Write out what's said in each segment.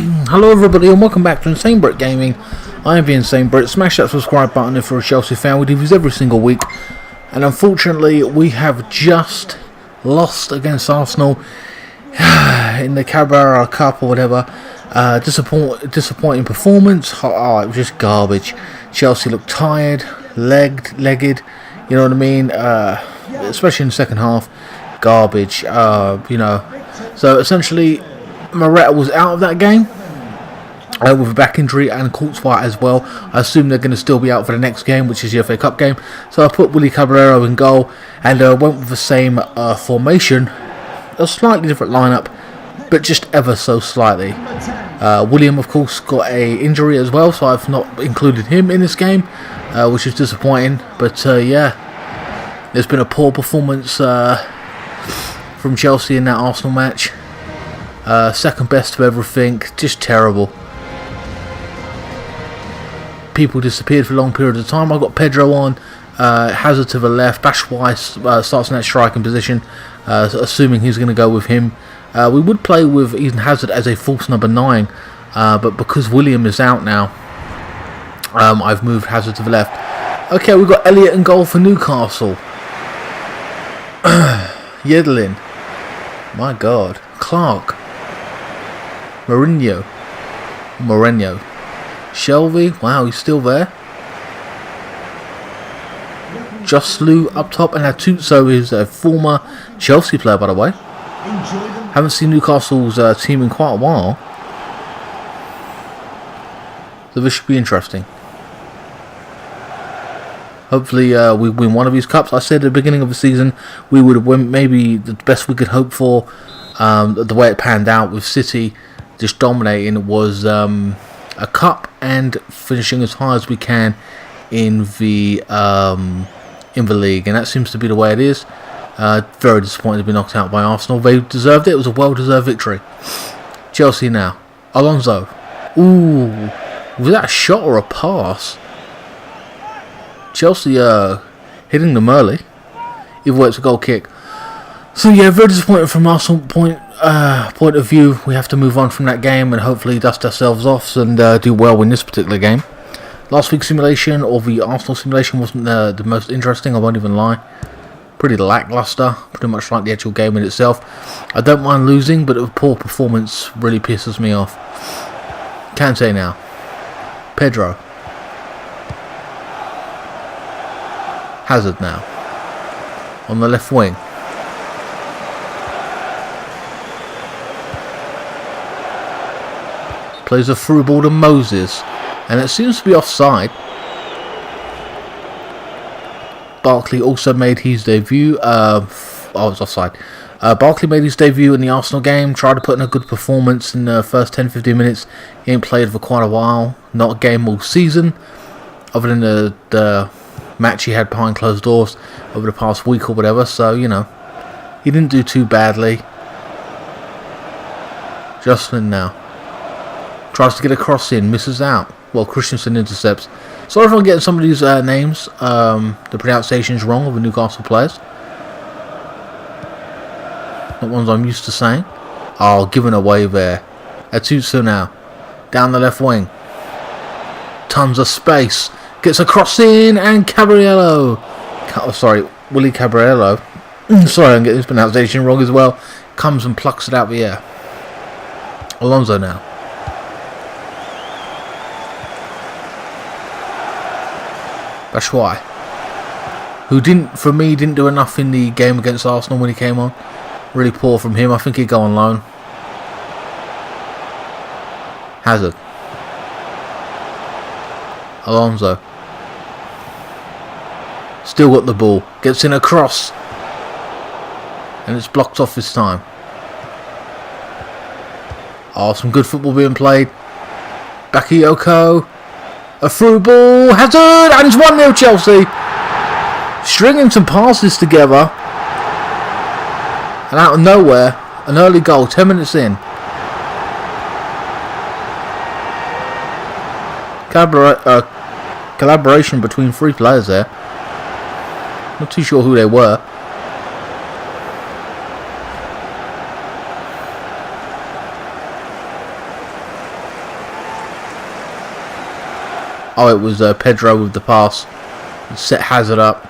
Hello everybody and welcome back to INSANEBRIT Gaming. I am the INSANEBRIT. Smash that subscribe button if you're a Chelsea fan. We do these every single week. And unfortunately we have just lost against Arsenal in the Carabao Cup or whatever. Disappointing performance. Oh, it was just garbage. Chelsea looked tired, legged, you know what I mean? Especially in the second half. Garbage, So essentially Morata was out of that game with a back injury, and Courtois as well. I assume they're going to still be out for the next game, which is the FA Cup game. So I put Willy Caballero in goal and went with the same formation. A slightly different lineup, but just ever so slightly. William, of course, got a injury as well, so I've not included him in this game, which is disappointing. But yeah, there's been a poor performance from Chelsea in that Arsenal match. Second best of everything, just terrible. People disappeared for long periods of time. I got Pedro on, Hazard to the left, Batshuayi starts in that striking position, assuming he's going to go with him. We would play with Eden Hazard as a false number 9, but because William is out now, I've moved Hazard to the left. Okay, we've got Elliott in goal for Newcastle. Yedlin, my God, Clark, Mourinho, Shelby, wow, he's still there. Joslu up top, and Atuzzo is a former Chelsea player, by the way. Haven't seen Newcastle's team in quite a while, so this should be interesting. Hopefully we win one of these cups. I said at the beginning of the season we would have won maybe the best we could hope for. The way it panned out with City just dominating was a cup and finishing as high as we can in the league, and that seems to be the way it is. Very disappointed to be knocked out by Arsenal. They deserved it. It was a well-deserved victory. Chelsea now. Alonso. Ooh, was that a shot or a pass? Chelsea hitting them early. Either way, it's a goal kick. So yeah, very disappointing from Arsenal point of view. We have to move on from that game and hopefully dust ourselves off and do well in this particular game. Last week's simulation, or the Arsenal simulation, wasn't the most interesting, I won't even lie. Pretty lackluster, pretty much like the actual game in itself. I don't mind losing, but a poor performance really pisses me off. Kante now. Pedro. Hazard now. On the left wing. Plays a through ball to Moses, and it seems to be offside. Barkley also made his debut. It's offside. Barkley made his debut in the Arsenal game. Tried to put in a good performance in the first 10-15 minutes. He ain't played for quite a while. Not a game all season, other than the match he had behind closed doors over the past week or whatever. So you know, he didn't do too badly. Jocelyn now. Tries to get a cross in, misses out. Well, Christensen intercepts. Sorry if I'm getting some of these names, the pronunciation's wrong of the Newcastle players. Not ones I'm used to saying. Oh, given away there. Atuzzo now. Down the left wing. Tons of space. Gets a cross in, and Caballero. Willy Caballero. Sorry, I'm getting his pronunciation wrong as well. Comes and plucks it out the air. Alonso now. Batshuayi, who didn't do enough in the game against Arsenal when he came on. Really poor from him. I think he'd go on loan. Hazard. Alonso. Still got the ball. Gets in a cross. And it's blocked off this time. Oh, some good football being played. Bakayoko. A through ball, Hazard, and it's 1-0 Chelsea. Stringing some passes together. And out of nowhere, an early goal, 10 minutes in. Collaboration between 3 players there. Not too sure who they were. Oh, it was Pedro with the pass. Set Hazard up.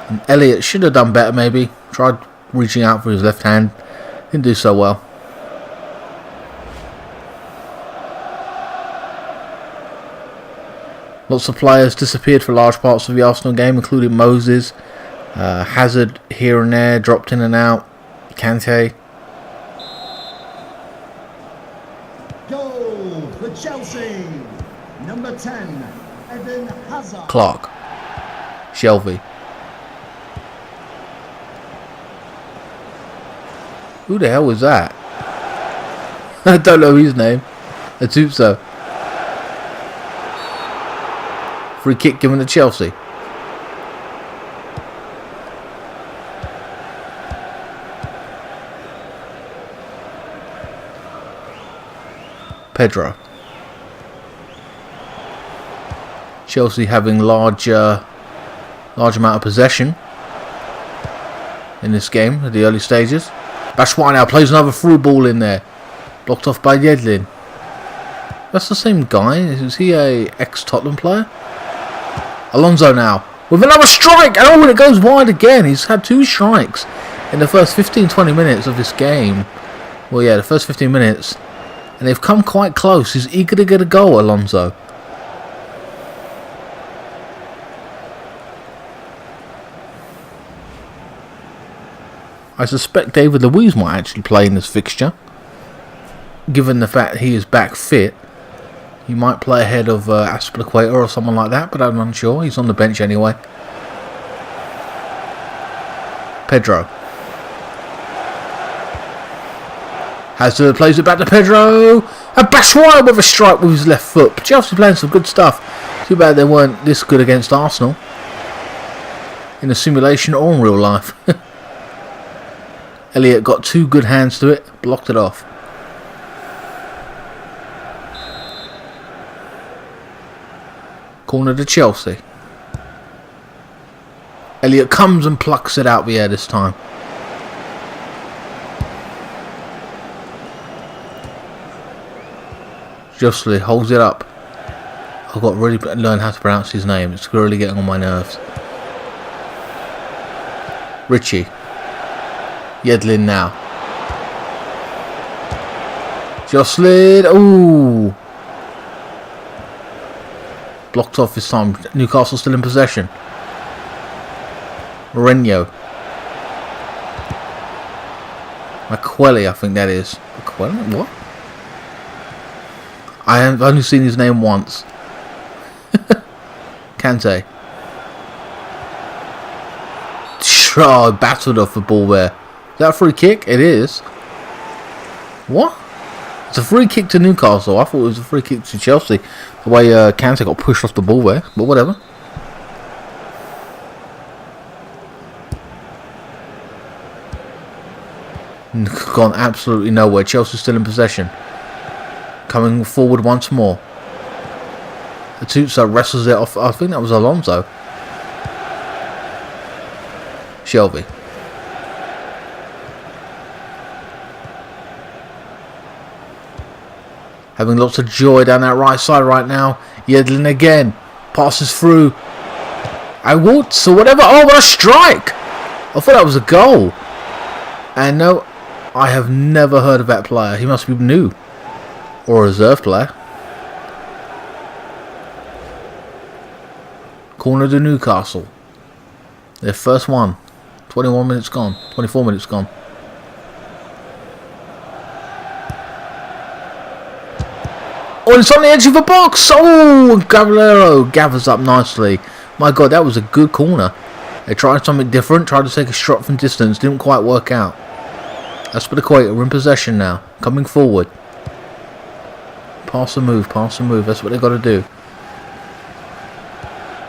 And Elliott should have done better maybe. Tried reaching out for his left hand. Didn't do so well. Lots of players disappeared for large parts of the Arsenal game, including Moses. Hazard here and there, dropped in and out. Kante. Goal for Chelsea. Number 10, Eden Hazard. Clark. Shelvey. Who the hell was that? I don't know his name. Atupso. Free kick given to Chelsea. Pedro. Chelsea having large amount of possession in this game at the early stages. Batshuayi now plays another through ball in there. Blocked off by Yedlin. That's the same guy. Is he a ex-Tottenham player? Alonso now with another strike. Oh, and it goes wide again. He's had 2 strikes in the first 15-20 minutes of this game. Well, yeah, the first 15 minutes. And they've come quite close. He's eager to get a goal, Alonso. I suspect David Luiz might actually play in this fixture. Given the fact he is back fit. He might play ahead of Aspilicueta or someone like that, but I'm unsure. He's on the bench anyway. Pedro. Hazard plays it back to Pedro. And Batshuayi with a strike with his left foot. Chelsea playing some good stuff. Too bad they weren't this good against Arsenal. In a simulation or in real life. Elliott got 2 good hands to it. Blocked it off. Corner to Chelsea. Elliott comes and plucks it out the air this time. Josely holds it up. I've got to really learn how to pronounce his name. It's really getting on my nerves. Richie. Yedlin now. Jocelyn. Ooh. Blocked off this time. Newcastle still in possession. Mourinho. McQuelly, I think that is. McQuelly? What? I have only seen his name once. Kante. Oh, battled off the ball there. Is that a free kick? It is. What? It's a free kick to Newcastle. I thought it was a free kick to Chelsea. The way Kante got pushed off the ball there. But whatever. Gone absolutely nowhere. Chelsea still in possession. Coming forward once more. Atupso wrestles it off. I think that was Alonso. Shelvey. Having lots of joy down that right side right now. Yedlin again. Passes through. Awards or whatever. Oh, what a strike! I thought that was a goal. And no, I have never heard of that player. He must be new. Or a reserve player. Corner to Newcastle. Their first one. 21 minutes gone. 24 minutes gone. Oh, it's on the edge of the box. Oh, Gavalero gathers up nicely. My God, that was a good corner. They tried something different. Tried to take a shot from distance. Didn't quite work out. Aspilicueta, we're in possession now. Coming forward. Pass and move. Pass and move. That's what they've got to do.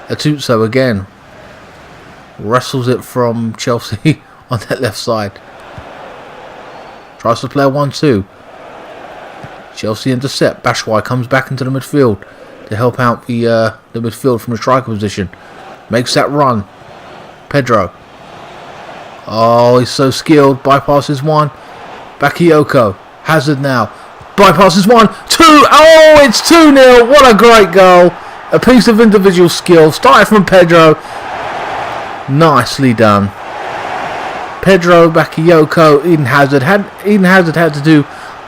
Atupso again. Wrestles it from Chelsea on that left side. Tries to play a 1-2. Chelsea intercept. Batshuayi comes back into the midfield to help out the midfield from the striker position. Makes that run. Pedro. Oh, he's so skilled. Bypasses one. Bakayoko. Hazard now. Bypasses 1, 2. Oh, it's 2-0. What a great goal. A piece of individual skill. Started from Pedro. Nicely done. Pedro, Bakayoko, Eden Hazard. Eden Hazard had to do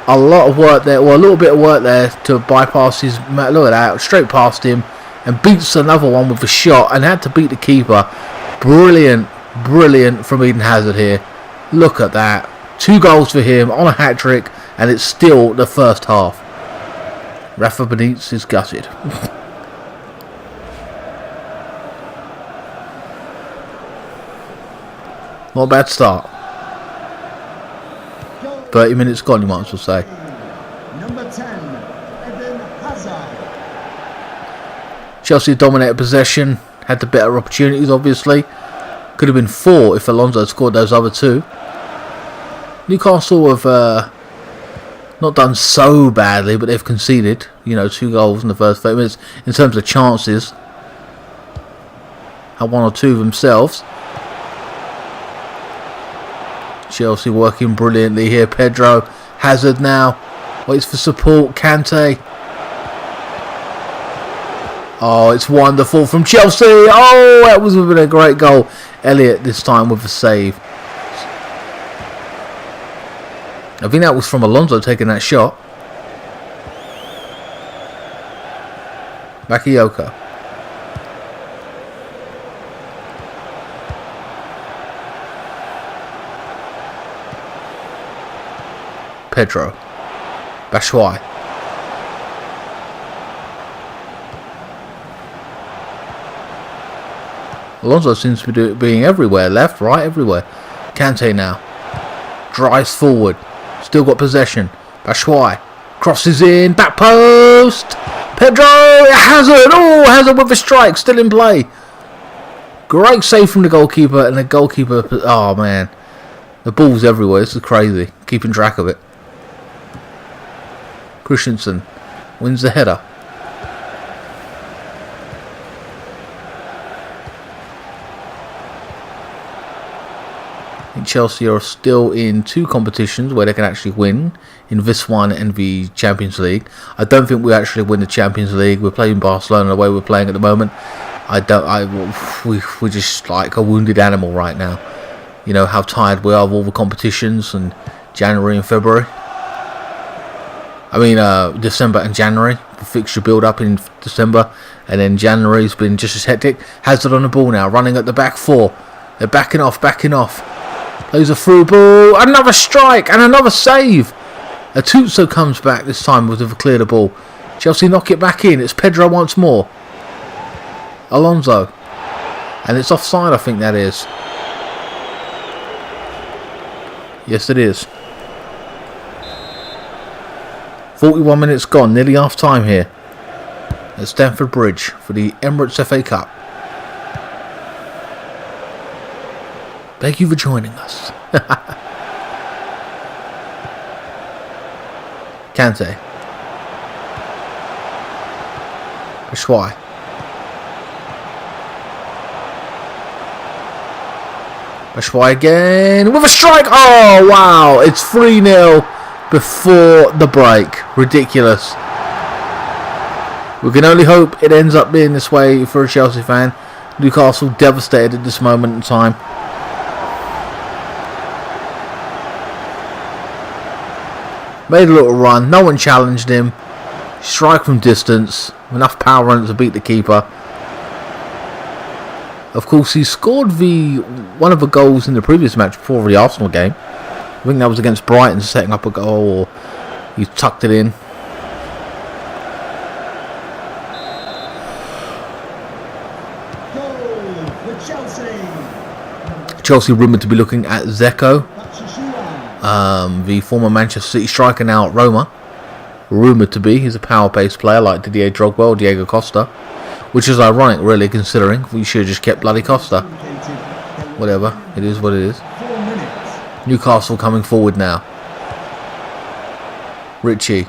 a lot of work there, or a little bit of work there to bypass his. Look at that, straight past him, and beats another one with a shot, and had to beat the keeper. Brilliant, brilliant from Eden Hazard here. Look at that. 2 goals for him on a hat trick, and it's still the first half. Rafa Benitez is gutted. Not a bad start. 30 minutes gone, you might as well say. Number 10, Eden Hazard. Chelsea dominated possession, had the better opportunities, obviously. Could have been 4 if Alonso had scored those other 2. Newcastle have not done so badly, but they've conceded, 2 goals in the first 30 minutes. In terms of chances, had 1 or 2 themselves. Chelsea working brilliantly here. Pedro, Hazard now, waits for support. Kante. Oh, it's wonderful from Chelsea. Oh, that was a great goal. Elliott this time with a save. I think that was from Alonso taking that shot. Bakayoko. Pedro. Batshuayi. Alonso seems to be being everywhere. Left, right, everywhere. Kante now. Drives forward. Still got possession. Batshuayi. Crosses in. Back post. Pedro. Hazard. Oh, Hazard with a strike. Still in play. Great save from the goalkeeper. And the goalkeeper. Oh, man. The ball's everywhere. This is crazy. Keeping track of it. Christensen wins the header. And Chelsea are still in 2 competitions where they can actually win, in this one and the Champions League. I don't think we actually win the Champions League. We're playing Barcelona the way we're playing at the moment. We're just like a wounded animal right now. You know how tired we are of all the competitions and January and February. I mean, December and January. The fixture build up in December, and then January's been just as hectic. Hazard on the ball now, running at the back 4. They're backing off. Plays a through ball. Another strike and another save. Atuzzo comes back this time with a clear the ball. Chelsea knock it back in. It's Pedro once more. Alonso. And it's offside, I think that is. Yes, it is. 41 minutes gone, nearly half time here at Stamford Bridge for the Emirates FA Cup. Thank you for joining us. Kante. Batshuayi. Batshuayi again with a strike. Oh wow, it's 3-0 before the break. Ridiculous. We can only hope it ends up being this way for a Chelsea fan. Newcastle devastated at this moment in time. Made a little run. No one challenged him. Strike from distance. Enough power on it to beat the keeper. Of course, he scored one of the goals in the previous match before the Arsenal game. I think that was against Brighton, setting up a goal, or he tucked it in. Goal for Chelsea. Chelsea rumoured to be looking at Zeko, the former Manchester City striker now at Roma. Rumoured to be. He's a power-based player like Didier Drogba or Diego Costa. Which is ironic, really, considering we should have just kept bloody Costa. Whatever. It is what it is. Newcastle coming forward now. Richie.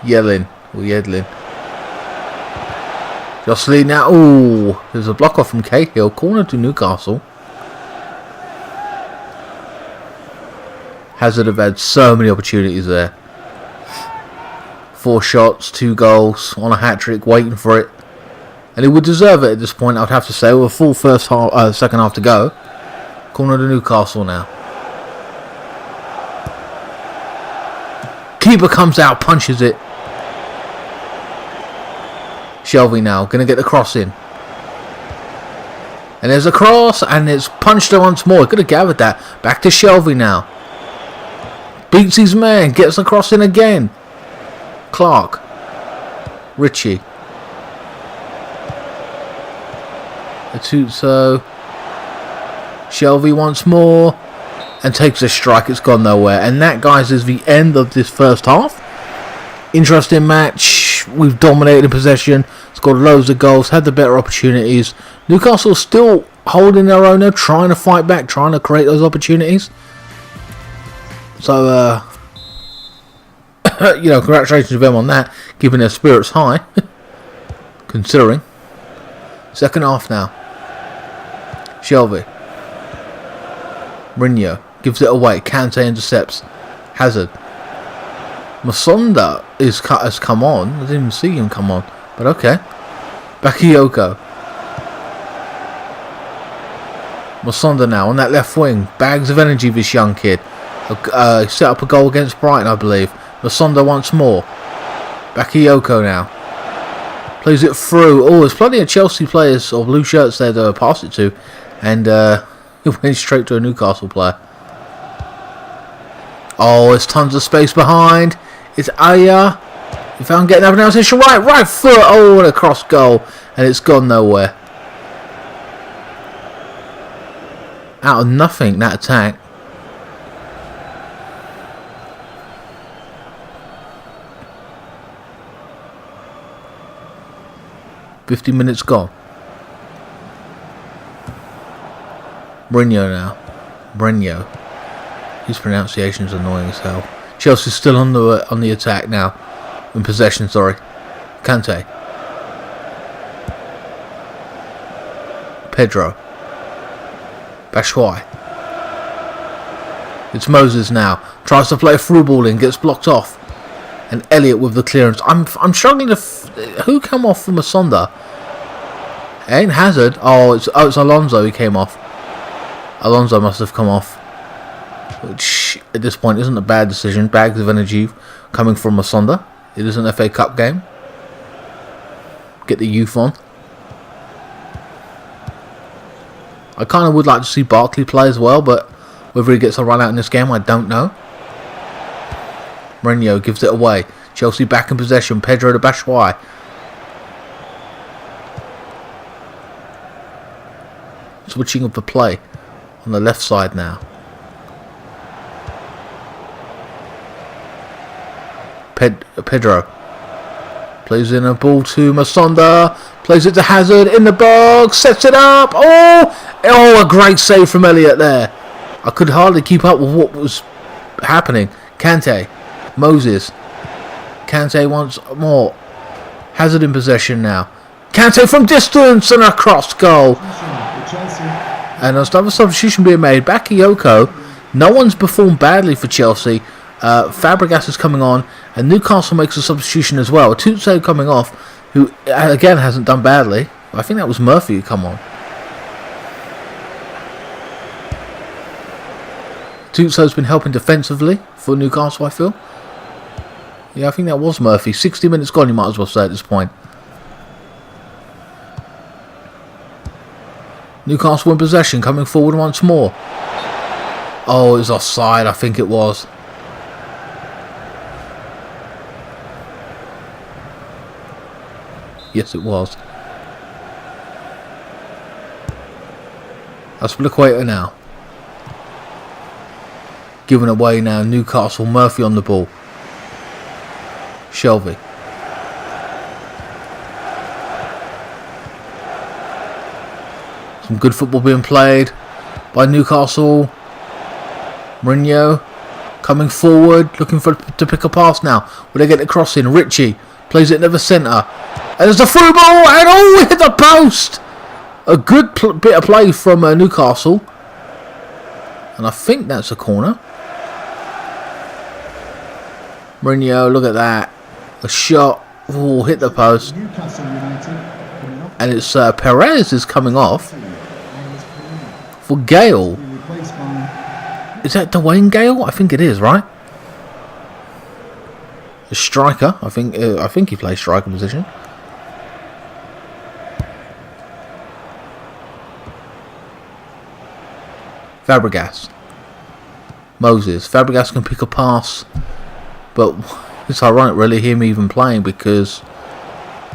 Yedlin. Jocelyn now. Ooh. There's a block off from Cahill. Corner to Newcastle. Hazard have had so many opportunities there. 4 shots, 2 goals on a hat-trick, waiting for it. And he would deserve it at this point, I'd have to say, with a full second half to go. Corner to Newcastle now. Keeper comes out, punches it. Shelby now, going to get the cross in. And there's a cross, and it's punched her once more. Could have gathered that. Back to Shelby now. Beats his man, gets the cross in again. Clark. Richie. Atuzzo. Shelby once more. And takes a strike. It's gone nowhere. And that, guys, is the end of this first half. Interesting match. We've dominated in possession. Scored loads of goals. Had the better opportunities. Newcastle still holding their own. They're trying to fight back. Trying to create those opportunities. So, congratulations to them on that. Keeping their spirits high. Considering. Second half now. Shelby. Mourinho gives it away. Kante intercepts. Hazard. Masonda has come on. I didn't even see him come on. But okay. Bakayoko. Masonda now on that left wing. Bags of energy, this young kid. Set up a goal against Brighton, I believe. Masonda once more. Bakayoko now. Plays it through. Oh, there's plenty of Chelsea players or blue shirts there to pass it to. And it went straight to a Newcastle player. Oh, there's tons of space behind. It's Aya. If I'm getting that pronunciation right foot. Oh, and a cross goal. And it's gone nowhere. Out of nothing, that attack. $50 minutes gone. Mourinho now. Mourinho. His pronunciation is annoying as hell. Chelsea's still on the attack now. In possession, sorry. Kante. Pedro. Batshuayi. It's Moses now. Tries to play a through ball in. Gets blocked off. And Elliott with the clearance. I'm struggling to... who came off from Masonda? It ain't Hazard. Oh, it's Alonso who came off. Alonso must have come off. Which, at this point, isn't a bad decision. Bags of energy coming from Masonda. It is an FA Cup game. Get the youth on. I kind of would like to see Barkley play as well, but whether he gets a run out in this game, I don't know. Mourinho gives it away. Chelsea back in possession. Pedro to Batshuayi. Switching of the play on the left side now. Pedro plays in a ball to Masonda. Plays it to Hazard in the box. Sets it up. Oh, a great save from Elliott there. I could hardly keep up with what was happening. Kante. Moses. Kante once more. Hazard in possession now. Kante from distance and a cross goal. And there's another substitution being made. Bakayoko. No one's performed badly for Chelsea. Fabregas is coming on. And Newcastle makes a substitution as well. Atuzzo coming off. Who, again, hasn't done badly. I think that was Murphy who come on. Atuzzo's been helping defensively for Newcastle, I feel. Yeah, I think that was Murphy. 60 minutes gone, you might as well say at this point. Newcastle in possession, coming forward once more. Oh, it was offside, I think it was. Yes, it was. Aspilicueta now. Given away now, Newcastle. Murphy on the ball. Shelby. Some good football being played by Newcastle. Mourinho coming forward, looking to pick a pass now. Will they get the cross in? Richie plays it into the centre. And there's a through ball, and hit the post! A good bit of play from Newcastle. And I think that's a corner. Mourinho, look at that. A shot. Oh, hit the post. Newcastle United coming up. And it's Perez is coming off for Gale. Replaced by Is that Dwayne Gale? I think it is, right? A striker. I think he plays striker position. Fabregas. Moses. Fabregas can pick a pass, but it's ironic really him even playing because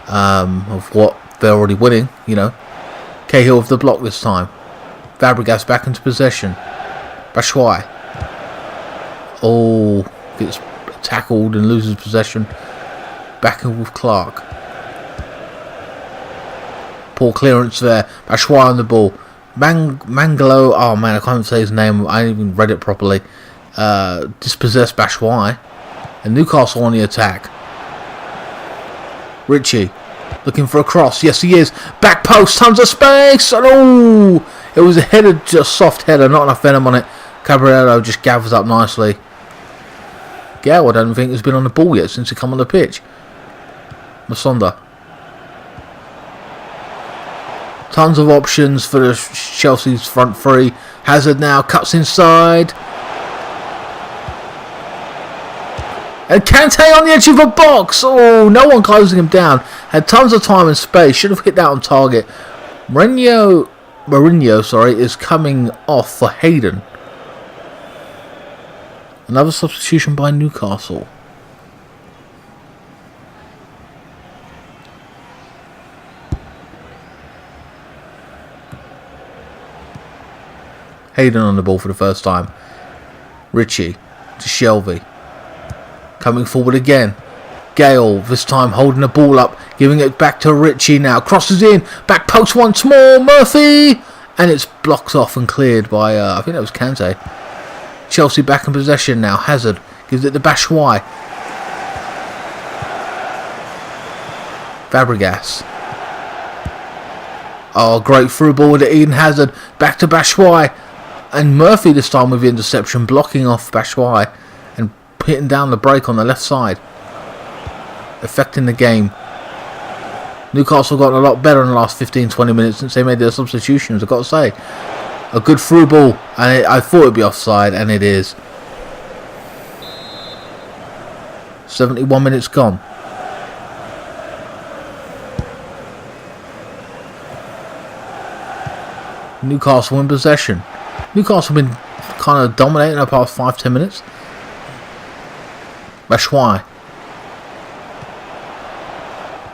of what they're already winning, you know. Cahill with the block this time. Fabregas back into possession. Batshuayi. Oh, gets tackled and loses possession. Back in with Clark. Poor clearance there. Batshuayi on the ball. Mangalo. Oh man, I can't say his name. I didn't even read it properly. Dispossessed Batshuayi. And Newcastle on the attack. Richie. Looking for a cross. Yes, he is. Back post. Tons of space. And oh, it was a header, just soft header. Not enough venom on it. Caballero just gathers up nicely. Gale, I don't think has been on the ball yet since he come on the pitch. Masonda. Tons of options for the Chelsea's front three. Hazard now cuts inside. And Kante on the edge of the box. Oh, no one closing him down. Had tons of time and space. Should have hit that on target. Mourinho, is coming off for Hayden. Another substitution by Newcastle. Hayden on the ball for the first time. Richie to Shelvey. Coming forward again. Gale, this time holding the ball up. Giving it back to Richie now. Crosses in. Back post once more. Murphy. And it's blocked off and cleared by, I think that was Kante. Chelsea back in possession now. Hazard gives it to Batshuayi. Fabregas. Oh, great through ball to Eden Hazard. Back to Batshuayi. And Murphy this time with the interception, blocking off Batshuayi and hitting down the break on the left side. Affecting the game. Newcastle got a lot better in the last 15-20 minutes since they made their substitutions, I've got to say. A good through ball, and I thought it would be offside, and it is. 71 minutes gone. Newcastle in possession. Newcastle have been kind of dominating the past 5-10 minutes. Batshuayi.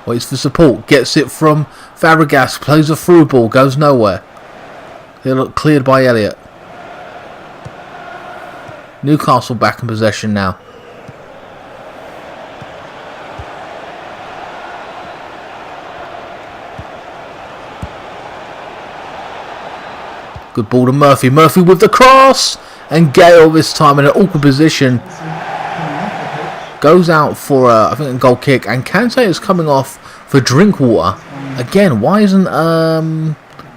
Waits for support. Gets it from Fabregas. Plays a through ball. Goes nowhere. They look cleared by Elliott. Newcastle back in possession now. Good ball to Murphy. Murphy with the cross. And Gale this time in an awkward position. Goes out for, I think, a goal kick. And Kante is coming off for Drinkwater. Again, why isn't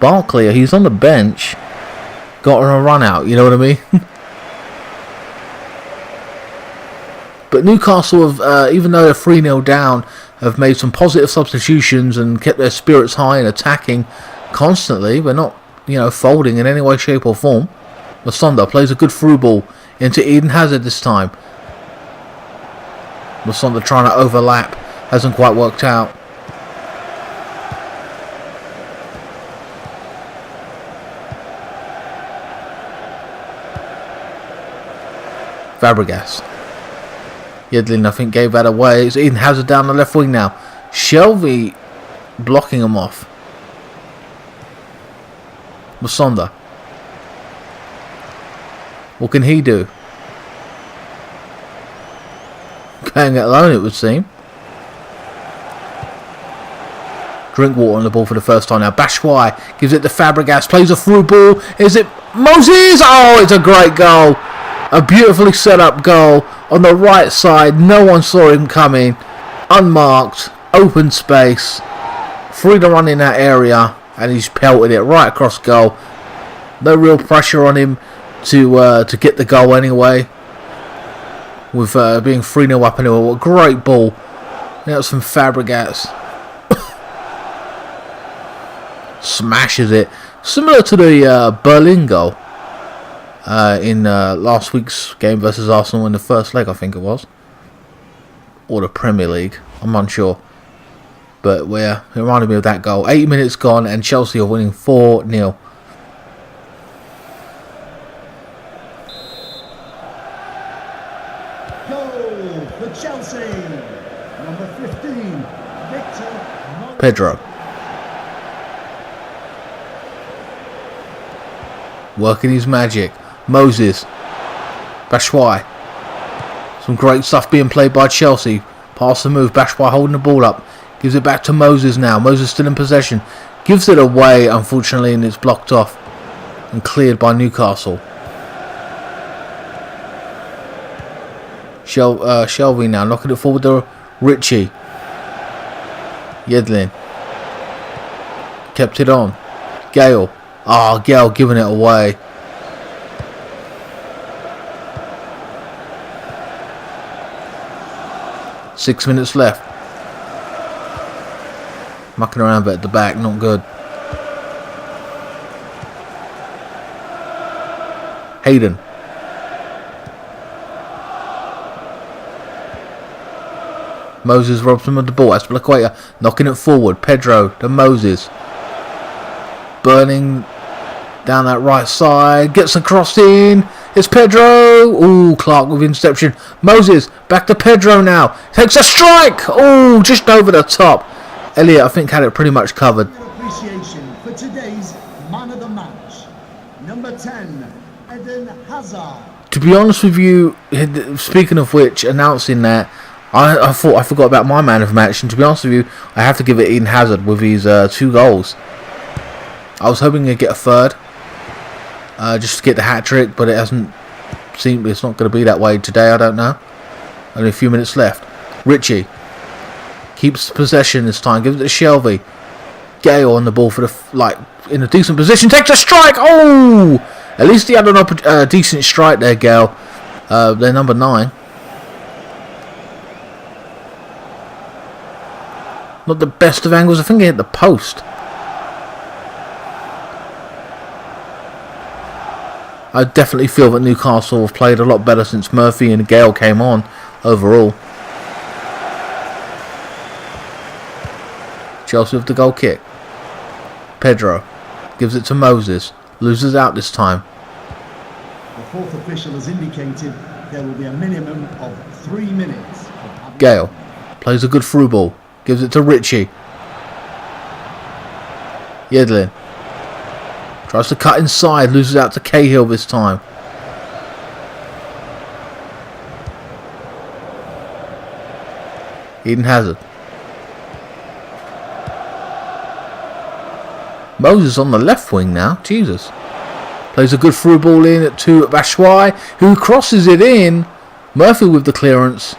Barkley? He's on the bench. Got on a run out, you know what I mean? But Newcastle have, even though they're 3-0 down, have made some positive substitutions and kept their spirits high and attacking constantly. They're not, folding in any way, shape or form. Masonda plays a good through ball into Eden Hazard this time. Masonda trying to overlap. Hasn't quite worked out. Fabregas. Yedlin, I think, gave that away. It's Eden Hazard down the left wing now. Shelvey blocking him off. Masonda. What can he do? Going it alone, it would seem. Drinkwater on the ball for the first time now. Batshuayi gives it to Fabregas. Plays a through ball. Is it Moses? Oh, it's a great goal. A beautifully set up goal on the right side. No one saw him coming. Unmarked. Open space. Free to run in that area. And he's pelted it right across goal. No real pressure on him to get the goal anyway. With being 3-0 up and a great ball Now some Fabregas. Smashes it. Similar to the Berlin goal in last week's game versus Arsenal in the first leg, I think it was. Or the Premier League. I'm unsure. But it reminded me of that goal. 80 minutes gone and Chelsea are winning 4-0. Goal for Chelsea. Number 15, Victor Pedro. Working his magic. Moses. Batshuayi. Some great stuff being played by Chelsea. Pass the move. Batshuayi holding the ball up. Gives it back to Moses now. Moses still in possession. Gives it away, unfortunately, and it's blocked off and cleared by Newcastle. Shelby now knocking it forward to Richie. Yedlin. Kept it on. Gale. Gale giving it away. Six minutes left. Mucking around but at the back, not good. Hayden. Moses robs him of the ball. Aspilicueta knocking it forward. Pedro to Moses. Burning down that right side. Gets a cross in. It's Pedro. Ooh, Clark with interception. Moses back to Pedro now. Takes a strike. Ooh, just over the top. Elliot, I think, had it pretty much covered. appreciation for today's man of the match. Number 10, Eden Hazard. To be honest with you, speaking of which, announcing that, I thought I forgot about my man of the match, and to be honest with you, I have to give it Eden Hazard with his 2 goals. I was hoping to get a third, just to get the hat trick, but it hasn't seemed. It's not going to be that way today. I don't know. Only a few minutes left. Richie keeps possession this time. Gives it to Shelby. Gale on the ball for the in a decent position. Takes a strike. Oh, at least he had a decent strike there, Gale. They're number 9. Not the best of angles. I think he hit the post. I definitely feel that Newcastle have played a lot better since Murphy and Gale came on overall. Chelsea with the goal kick. Pedro gives it to Moses. Loses out this time. The 4th official has indicated there will be a minimum of 3 minutes. Gale plays a good through ball. Gives it to Richie. Yedlin tries to cut inside. Loses out to Cahill this time. Eden Hazard. Moses on the left wing now. Jesus. Plays a good through ball in to Batshuayi, who crosses it in. Murphy with the clearance.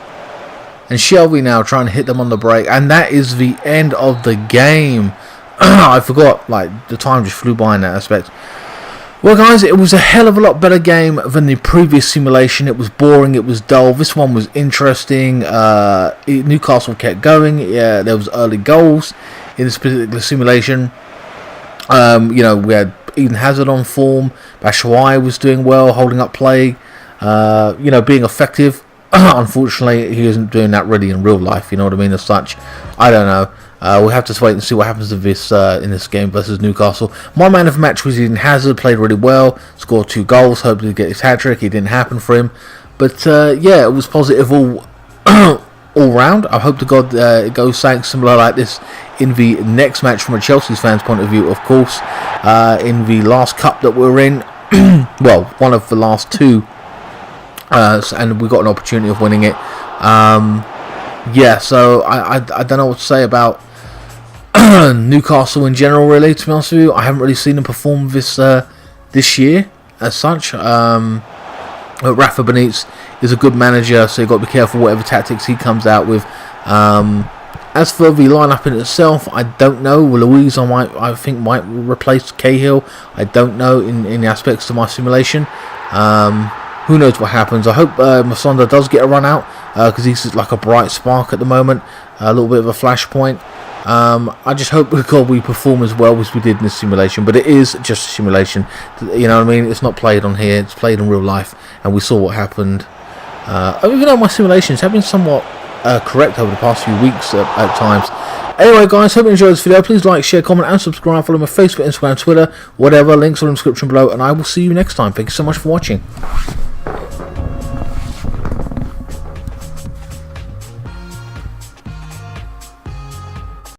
And Shelby now trying to hit them on the break. And that is the end of the game. I forgot, the time just flew by in that aspect. Well, guys, it was a hell of a lot better game than the previous simulation. It was boring, it was dull. This one was interesting. Newcastle kept going. Yeah, there was early goals in this particular simulation. We had Eden Hazard on form. Batshuayi was doing well, holding up play. Being effective. Unfortunately, he isn't doing that really in real life. You know what I mean? As such, I don't know. We'll have to wait and see what happens to this in this game versus Newcastle. My man of the match was Eden Hazard. Played really well. Scored 2 goals. Hoped to get his hat trick. It didn't happen for him. But it was positive all all round. I hope to God it goes something similar like this in the next match from a Chelsea fan's point of view, of course. In the last cup that we're in, well, one of the last 2. And we got an opportunity of winning it. So I don't know what to say about Newcastle in general, really, to be honest with you. I haven't really seen them perform this year as such. Rafa Benitez is a good manager, so you've got to be careful whatever tactics he comes out with. As for the lineup in itself, I don't know. Louise I think might replace Cahill. I don't know in the aspects of my simulation. Who knows what happens. I hope Masonda does get a run out, because he's like a bright spark at the moment. a little bit of a flashpoint. I just hope, God, we perform as well as we did in this simulation, but it is just a simulation, you know what I mean? It's not played on here, it's played in real life, and we saw what happened. Even though my simulations have been somewhat correct over the past few weeks at times. Anyway, guys, hope you enjoyed this video. Please like, share, comment, and subscribe. Follow my Facebook, Instagram, Twitter, whatever. Links are in the description below, and I will see you next time. Thank you so much for watching.